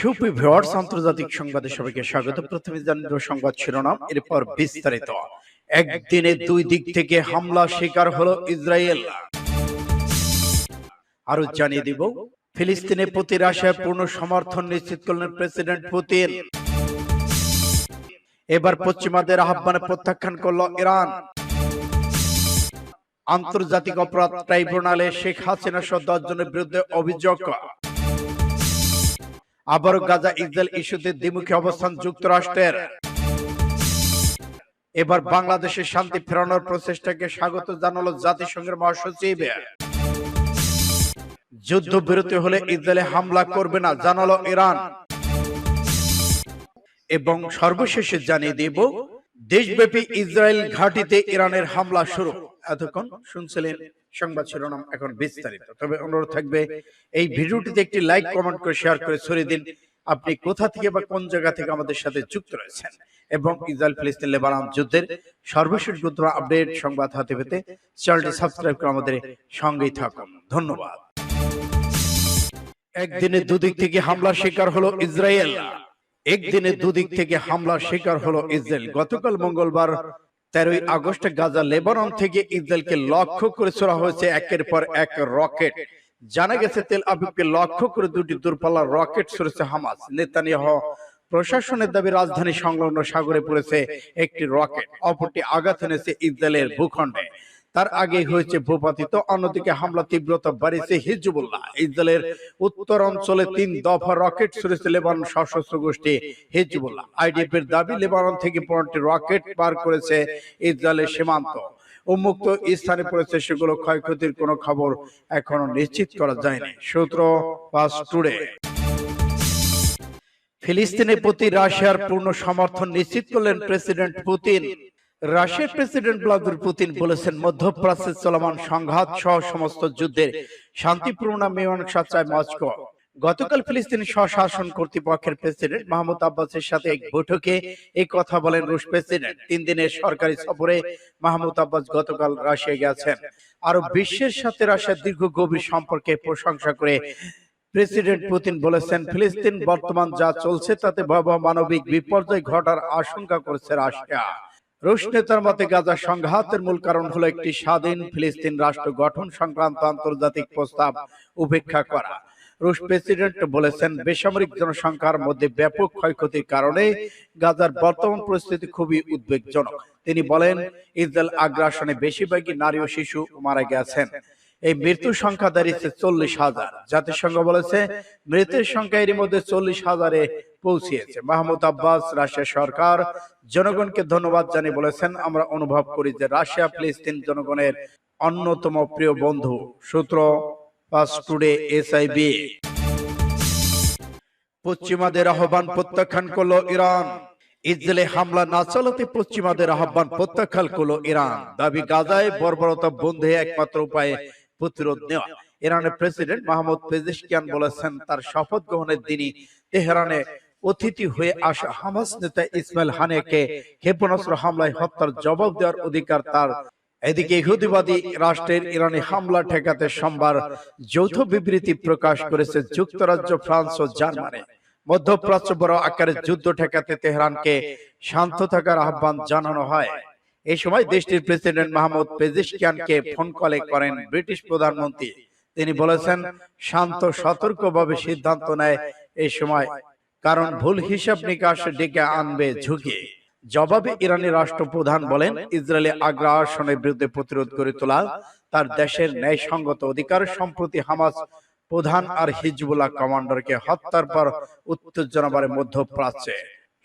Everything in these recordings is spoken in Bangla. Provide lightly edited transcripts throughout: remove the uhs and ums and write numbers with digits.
সুপ্রিয় ভিউয়ার্স, আন্তর্জাতিক সংবাদে সবাইকে স্বাগত। প্রথমে জানিয়ে সংবাদ শিরোনাম, এরপর বিস্তারিত। একদিনে দুই দিক থেকে হামলা শিকার হলো ইসরায়েল। আরো জানিয়ে দিব, ফিলিস্তিনের প্রতি রাশিয়ার পূর্ণ সমর্থন নিশ্চিত করলেন প্রেসিডেন্ট পুতিন। এবার পশ্চিমাদের আহ্বানে প্রত্যাখ্যান করল ইরান। আন্তর্জাতিক অপরাধ ট্রাইব্যুনালে শেখ হাসিনা সহ 10 জনের বিরুদ্ধে অভিযোগ। আবারও গাজা ইসরায়েল ইস্যুতে দ্বিমুখী অবস্থান যুক্তরাষ্ট্রের। এবার বাংলাদেশের শান্তি ফেরানোর প্রচেষ্টাকে স্বাগত জানালো জাতিসংঘের মহাসচিব। যুদ্ধবিরতি হলে ইসরায়েলে হামলা করবে না জানালো ইরান। এবং সর্বশেষে জানিয়ে দেব, দেশব্যাপী ইসরায়েল ঘাঁটিতে ইরানের হামলা শুরু। এতক্ষণ শুনছিলেন সংবাদ শিরোনাম, এখন বিস্তারিত। তবে অনুরোধ থাকবে, এই ভিডিওটিতে একটি লাইক, কমেন্ট করে শেয়ার করে ছড়িয়ে দিন আপনি কোথা থেকে বা কোন জায়গা থেকে আমাদের সাথে যুক্ত রয়েছেন। এবং ইসরায়েল ফিলিস্তিন লেবানন যুদ্ধের সর্বশেষ গুরুত্বপূর্ণ আপডেট সংবাদ হাতে পেতে চ্যানেলটি সাবস্ক্রাইব করে আমাদের সঙ্গেই থাকুন। ধন্যবাদ। একদিনে দুদিক থেকে হামলার শিকার হলো ইসরায়েল। একদিনে দুদিক থেকে হামলার শিকার হলো ইসরায়েল। গতকাল মঙ্গলবার 13 আগস্ট গাজা লেবানন থেকে ইসরায়েলকে লক্ষ্য করে ছোড়া হয়েছে একের পর এক রকেট। জানা গেছে, তেল আবিবকে লক্ষ্য করে দুটি দূরপাল্লার রকেট ছুড়েছে হামাস। নেতানিয়াহু প্রশাসনের দাবি, রাজধানী সংলগ্ন সাগরে পড়েছে একটি রকেট, অপরটি আঘাত এনেছে ইসরায়েলের ভূখণ্ডে। তার আগে হয়েছে ভূপাতিত। অন্যদিকে হামলা তীব্রতা বাড়িয়েছে হিজবুল্লাহ। ইসরায়েলের উত্তর অঞ্চলে 3 দফা রকেট ছুড়েছে লেবানন সশস্ত্র গোষ্ঠী হিজবুল্লাহ। আইডিএফ এর দাবি, লেবানন থেকে 15টি রকেট পার করেছে ইসরায়েলের সীমান্ত। উন্মুক্ত স্থানে পড়েছে সেগুলো। ক্ষয়ক্ষতির কোনো খবর এখনো নিশ্চিত করা যায়নি। সূত্র পাস টুডে। ফিলিস্তিনের প্রতি রাশিয়ার পূর্ণ সমর্থন নিশ্চিত করলেন প্রেসিডেন্ট পুতিন। রাশিয়ার প্রেসিডেন্ট ভ্লাদিমির পুতিন বলেছেন, মধ্যপ্রাচ্যে চলমান সংঘাত সহ সমস্ত যুদ্ধের শান্তিপূর্ণ মীমাংসা চায় মস্কো। গতকাল ফিলিস্তিনি স্বশাসন কর্তৃপক্ষের প্রেসিডেন্ট মাহমুদ আব্বাসের সাথে এক বৈঠকে এই কথা বলেন রুশ প্রেসিডেন্ট। 3 দিনের সরকারি সফরে মাহমুদ আব্বাস গতকাল রাশিয়া গেছেন। আর বিশ্বের সাথে রাশিয়ার দীর্ঘ গভীর সম্পর্কে প্রশংসা করে প্রেসিডেন্ট পুতিন বলেছেন, ফিলিস্তিন বর্তমান যা চলছে তাতে ভয়াবহ মানবিক বিপর্যয় ঘটার আশঙ্কা করছে রাশিয়া। রুশ নেতার মতে, গাজা সংঘাতের মূল কারণ হলো একটি স্বাধীন ফিলিস্তিন রাষ্ট্র গঠন সংক্রান্ত আন্তর্জাতিক প্রস্তাব উপেক্ষা করা। রুশ প্রেসিডেন্ট বলেছেন, বেসামরিক জনসংখ্যার মধ্যে ব্যাপক ক্ষয়ক্ষতির কারণে গাজার বর্তমান পরিস্থিতি খুবই উদ্বেগজনক। তিনি বলেন, ইসরায়েল আগ্রাসনে বেশিরভাগই নারী ও শিশু মারা গেছেন। এই মৃত্যুর সংখ্যা দাঁড়িয়েছে 40,000। জাতিসংঘ বলেছে, মৃতের সংখ্যা এর মধ্যে 40,000-এ পৌঁছিয়েছে। মাহমুদ আব্বাস রাশিয়া সরকার জনগণকে ধন্যবাদ জানিয়ে বলেছেন, আমরা অনুভব করি যে রাশিয়া ফিলিস্তিন জনগণের অন্যতম প্রিয় বন্ধু। সূত্র পাস টুডে এসআইবি। পশ্চিমাদের আহ্বান প্রত্যাখ্যান করল ইরান। ইসরায়েলে হামলা না চালাতে পশ্চিমাদের আহ্বান প্রত্যাখ্যান করল ইরান। দাবি, গাজায় বর্বরতা বন্ধে একমাত্র উপায়ে প্রতিরোধ নেওয়া। ইরানের প্রেসিডেন্ট মাহমুদ পেজেশকিয়ান বলেছেন, তার শপথ গ্রহণের দিনই তেহরানে অতিথি হয়ে আসা হামাস নেতা ইসমাইল হানিয়াকে ক্ষেপণাস্ত্র হামলায় হত্যার জবাব দেওয়ার অধিকার তার। এদিকে ইহুদিবাদী রাষ্ট্রের ইরানি হামলা ঠেকাতে সোমবার যৌথ বিবৃতি প্রকাশ করেছে যুক্তরাজ্য, ফ্রান্স ও জার্মানি। মধ্যপ্রাচ্য বড় আকারের যুদ্ধ ঠেকাতে তেহরানকে শান্ত থাকার আহ্বান জানানো হয়। এই সময় দেশটির প্রেসিডেন্ট মাহমুদ পেজেশকিয়ানকে ফোন কলে করেন ব্রিটিশ প্রধানমন্ত্রী। তিনি বলেছেন, শান্ত সতর্কভাবে সিদ্ধান্ত নেয় এই সময়, কারণ ভুল হিসাব নিকাশ ডেকে আনবে ঝুঁকি। জবাবে ইরানি রাষ্ট্রপ্রধান বলেন, ইসরায়েলি আগ্রাসনের বিরুদ্ধে প্রতিরোধ গড়ে তোলা তার দেশের ন্যায়সঙ্গত অধিকার। সম্প্রতি হামাস প্রধান আর হিজবুল্লাহ কমান্ডারকে হত্যার পর উত্তেজনা বাড়ে মধ্যপ্রাচ্যে।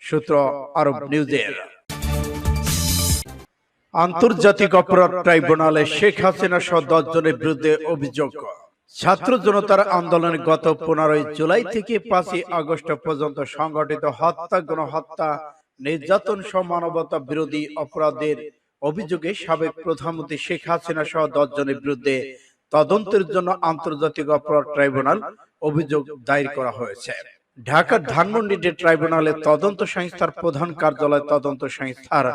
সূত্র আরব নিউজের। আন্তর্জাতিক অপরাধ ট্রাইব্যুনালে শেখ হাসিনা সহ 10 জনের বিরুদ্ধে অভিযোগ। ছাত্র জনতার আন্দোলনে গত 15 জুলাই থেকে 5 আগস্ট পর্যন্ত সংঘটিত হত্যা, গণহত্যা, নির্যাতন সহ মানবতা বিরোধী অপরাধের অভিযোগে সাবেক প্রধানমন্ত্রী শেখ হাসিনা সহ 10 জনের বিরুদ্ধে তদন্তের জন্য আন্তর্জাতিক অপরাধ ট্রাইব্যুনাল অভিযোগ দায়ের করা হয়েছে। ঢাকার ধানমন্ডিতে ট্রাইব্যুনালের তদন্ত সংস্থার প্রধান কার্যালয় তদন্ত সংস্থার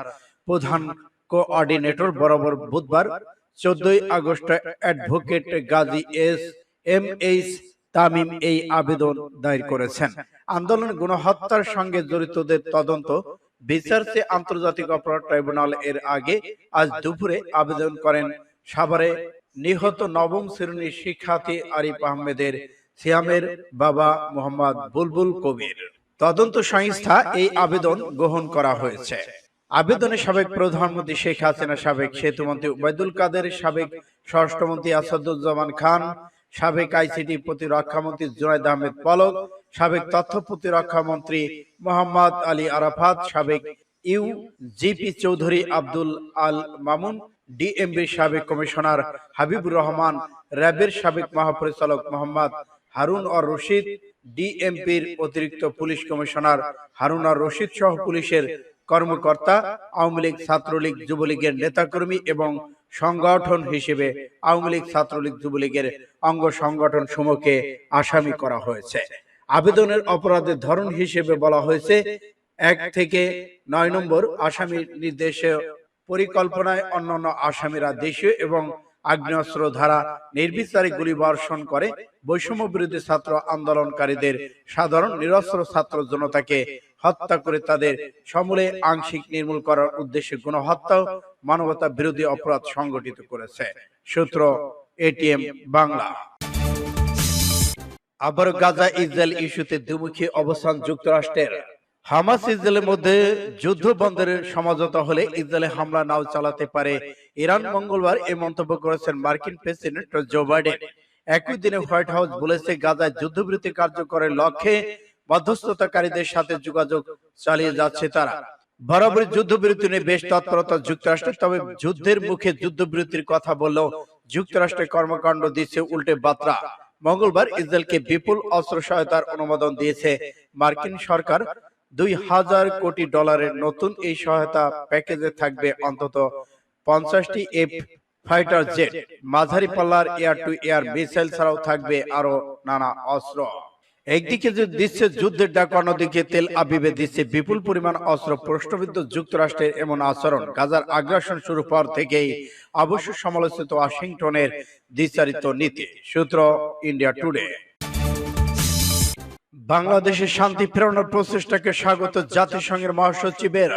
প্রধান কোঅর্ডিনেটর বরাবর বুধবার 14 August advocate Gazi M H Tamim এই আবেদন দায়ের করেছেন। আন্দোলনে গণহত্যার সঙ্গে জড়িতদের তদন্ত বিচার চেয়ে আন্তর্জাতিক অপরাধ ট্রাইব্যুনাল এর আগে আজ দুপুরে আবেদন করেন সাভারে নিহত নবম শ্রেণীর শিক্ষার্থী আরিফ আহমেদের সিয়ামের বাবা মোহাম্মদ বুলবুল কবির। তদন্ত সংস্থা এই আবেদন গ্রহণ করা হয়েছে। আবেদনে সাবেক প্রধানমন্ত্রী শেখ হাসিনা, সাবেক সেতুমন্ত্রী ওবায়দুল কাদের, সাবেক স্বরাষ্ট্রমন্ত্রী আসাদুজ্জামান খান, সাবেক আইসিটি প্রতিরক্ষামন্ত্রী জুনাইদ আহমেদ পলক, সাবেক তথ্য প্রতিরক্ষামন্ত্রী মোহাম্মদ আলী আরাফাত, সাবেক ইউজিপি চৌধুরী আব্দুল আল মামুন, ডিএমবির সাবেক কমিশনার হাবিবুর রহমান, র্যাবের সাবেক মহাপরিচালক মোহাম্মদ হারুন আর রশিদ, ডিএমপির অতিরিক্ত পুলিশ কমিশনার হারুন আর রশিদ সহ পুলিশের কর্মকর্তা, আওয়ামী লীগ, ছাত্রলীগ, যুবলীগের নেতাকর্মী এবং সংগঠন হিসেবে আওয়ামী লীগ, ছাত্রলীগ, যুবলীগের অঙ্গ সংগঠন সমূহকে আসামি করা হয়েছে। আবেদনের অপরাধের ধরন হিসেবে বলা হয়েছে 1 থেকে 9 নম্বর আসামির নির্দেশে পরিকল্পনায় অন্যান্য আসামিরা দেশীয় এবং আগ্নেয়াস্ত্র ধারা নির্বিচারে গুলিবর্ষণ করে বৈষম্য বিরোধী ছাত্র আন্দোলনকারীদের সাধারণ নিরস্ত্র ছাত্র জনতাকে হত্যা করে তাদের সমূলে আংশিক নির্মূল করার উদ্দেশ্যে গণহত্যা, মানবতা বিরোধী অপরাধ সংগঠিত করেছে। সূত্র এটিএম বাংলা। আবার গাজা ইসরায়েল ইস্যুতে দ্বিমুখী অবস্থান যুক্তরাষ্ট্রের। হামাস ইসরায়েলের মধ্যে যুদ্ধ বন্ধের সমঝোতা হলে ইসরায়েলে হামলা নাও চালাতে পারে ইরান। মঙ্গলবার এই মন্তব্য করেছেন মার্কিন প্রেসিডেন্ট জো বাইডেন। একই দিনে হোয়াইট হাউস বলেছে গাজায় যুদ্ধবিরতি কার্যকরের লক্ষ্যে মধ্যস্থতাকারীদের সাথে যোগাযোগ চালিয়ে যাচ্ছে তারা। বরাবরই যুদ্ধবিরতি নিয়ে বেশ তৎপরতা যুক্তরাষ্ট্রের, তবে যুদ্ধের মুখে যুদ্ধবিরতির কথা বললেও যুক্তরাষ্ট্রের কর্মকাণ্ড দিচ্ছে উল্টে বার্তা। মঙ্গলবার ইসরায়েলকে বিপুল অস্ত্র সহায়তার অনুমোদন দিয়েছে মার্কিন সরকার। $2000 কোটি নতুন এই সহায়তা প্যাকেজে থাকবে অন্তত 50টি এফ ফাইটার জেট, মাঝারি পাল্লার এয়ার টু এয়ার মিসাইল ছাড়াও থাকবে আরো নানা অস্ত্র। একদিকে দিচ্ছে যুদ্ধের ডাক, অন্যদিকে তেল আবিবে দিচ্ছে বিপুল পরিমাণ অস্ত্র। প্রশ্নবিদ্ধ যুক্তরাষ্ট্রের এমন আচরণ গাজার আগ্রাসন শুরু পর থেকেই অবশ্য সমালোচিত ওয়াশিংটনের দ্বিচারিত নীতি। সূত্র ইন্ডিয়া টুডে। বাংলাদেশের শান্তি ফেরানোর প্রচেষ্টাকে স্বাগত জাতিসংঘের মহাসচিবের।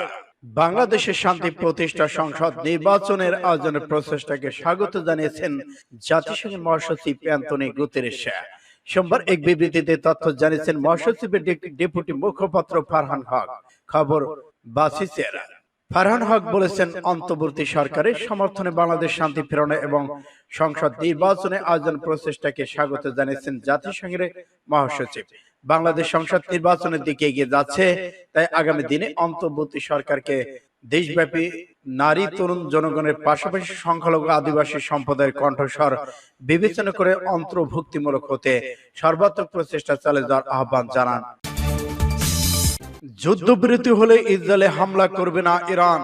বাংলাদেশের শান্তি প্রতিষ্ঠা সংসদ নির্বাচনের আয়োজনের প্রচেষ্টাকে স্বাগত জানিয়েছেন জাতিসংঘের মহাসচিব অ্যান্তোনিও গুতেরেস। সোমবার এক বিবৃতিতে তথ্য জানিয়েছেন মহাসচিবের ডেপুটি মুখপাত্র ফারহান হক। খবর বাসিসের। ফারহান হক বলেছেন, অন্তর্বর্তী সরকারের সমর্থনে বাংলাদেশ শান্তি ফেরানো এবং সংসদ নির্বাচনে আয়োজন প্রচেষ্টাকে স্বাগত জানিয়েছেন জাতিসংঘের মহাসচিব। বাংলাদেশ সংসদ নির্বাচনের দিকে এগিয়ে যাচ্ছে, তাই আগামী দিনে অন্তর্বর্তী সরকারকে দেশব্যাপী নারী, তরুণ জনগণের পাশাপাশি সংখ্যালঘু আদিবাসী সম্প্রদায়ের কণ্ঠস্বর বিবেচনা করে অন্তর্ভুক্তিমূলক হতে সর্বাত্মক প্রচেষ্টা চালিয়ে যাওয়ার আহ্বান জানান। যুদ্ধবিরতি হলে ইসরায়েলে হামলা করবে না ইরান।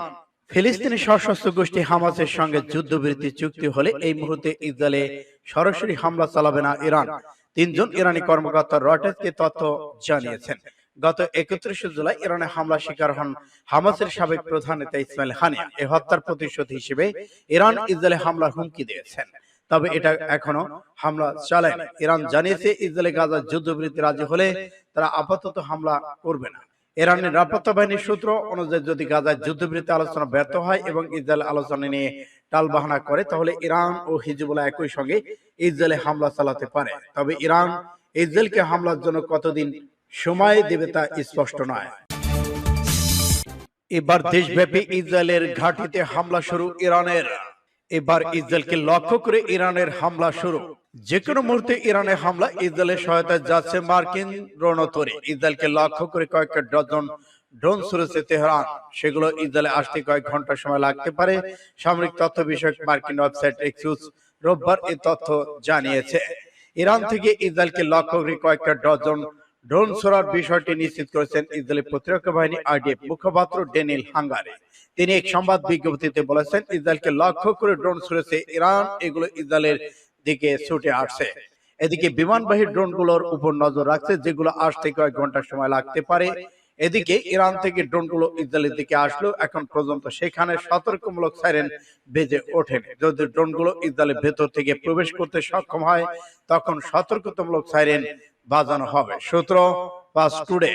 ফিলিস্তিনি সশস্ত্র গোষ্ঠী হামাসের সঙ্গে যুদ্ধবিরতি চুক্তি হলে এই মুহূর্তে ইসরায়েলে সরাসরি হামলা চালাবে না ইরান। 3 জন ইরানি কর্মকর্তা রয়টার্সকে তথ্য জানিয়েছেন। গত 31 জুলাই ইরানে হামলা শিকার হন হামাসের সাবেক প্রধান নেতা ইসমাইল হানিয়া। এই হত্যার প্রতিশোধ হিসেবে ইরান ইসরায়েলে হামলার হুমকি দিয়েছেন, তবে এটা এখনো হামলা চালায়নি। ইরান জানিয়েছে ইসরায়েলে গাজা যুদ্ধবিরতি রাজি হলে তারা আপাতত হামলা করবে না। ইরানের নিরাপত্তা বাহিনীর সূত্র অনুযায়ী যদি গাজায় যুদ্ধবিরতি আলোচনা ব্যর্থ হয় এবং ইসরায়েল আলোচনা নিয়ে টালবাহানা করে, তাহলে ইরান ও হিজবুল্লাহ একই সঙ্গে ইসরায়েলে হামলা চালাতে পারে। তবে ইরান ইসরায়েলকে হামলার জন্য কতদিন সময় দেবে তা স্পষ্ট নয়। এবার দেশব্যাপী ইসরায়েলের ঘাঁটিতে হামলা শুরু ইরানের। এবার ইসরায়েলকে লক্ষ্য করে ইরানের হামলা শুরু। যে কোনো মুহূর্তে ইরানের হামলা ইসরায়েলের সহায়তায় যাচ্ছে মার্কিন রণতরী। ইসরায়েলকে লক্ষ্য করে কয়েক ডজন ড্রোন ছুড়েছে তেহরান। সেগুলো ইসরায়েলে আসতে কয়েক ঘন্টা সময় লাগতে পারে। সামরিক তথ্য বিষয়ক মার্কিন ওয়েবসাইট এক্সিউজ রোববার এই তথ্য জানিয়েছে। ইরান থেকে ইসরায়েলকে লক্ষ্য করে কয়েকটা ডজন ড্রোন ছোড়ার বিষয়টি নিশ্চিত করেছেন ইসরায়েলি প্রতিরক্ষা বাহিনী আইডিএফ মুখপাত্র ড্যানিয়েল হাঙ্গারি। তিনি এক সংবাদ বিজ্ঞপ্তিতে বলেছেন, ইসরায়েলকে লক্ষ্য করে ড্রোন ছুড়েছে ইরান, এগুলো ইসরায়েলের দিকে ছুটে আসছে। এদিকে বিমানবাহী ড্রোনগুলোর উপর নজর রাখছে, যেগুলো আসতে কয়েক ঘন্টা সময় লাগতে পারে। এদিকে ইরান থেকে ড্রোনগুলো ইসরায়েলের দিকে আসলো, এখন পর্যন্ত সেখানে সতর্কমূলক সাইরেন বেজে ওঠেনি। যদি ড্রোনগুলো ইসরায়েলের ভেতর থেকে প্রবেশ করতে সক্ষম হয় তখন সতর্কতামূলক সাইরেন বাজানো হবে। সূত্র ফাস্ট টুডে।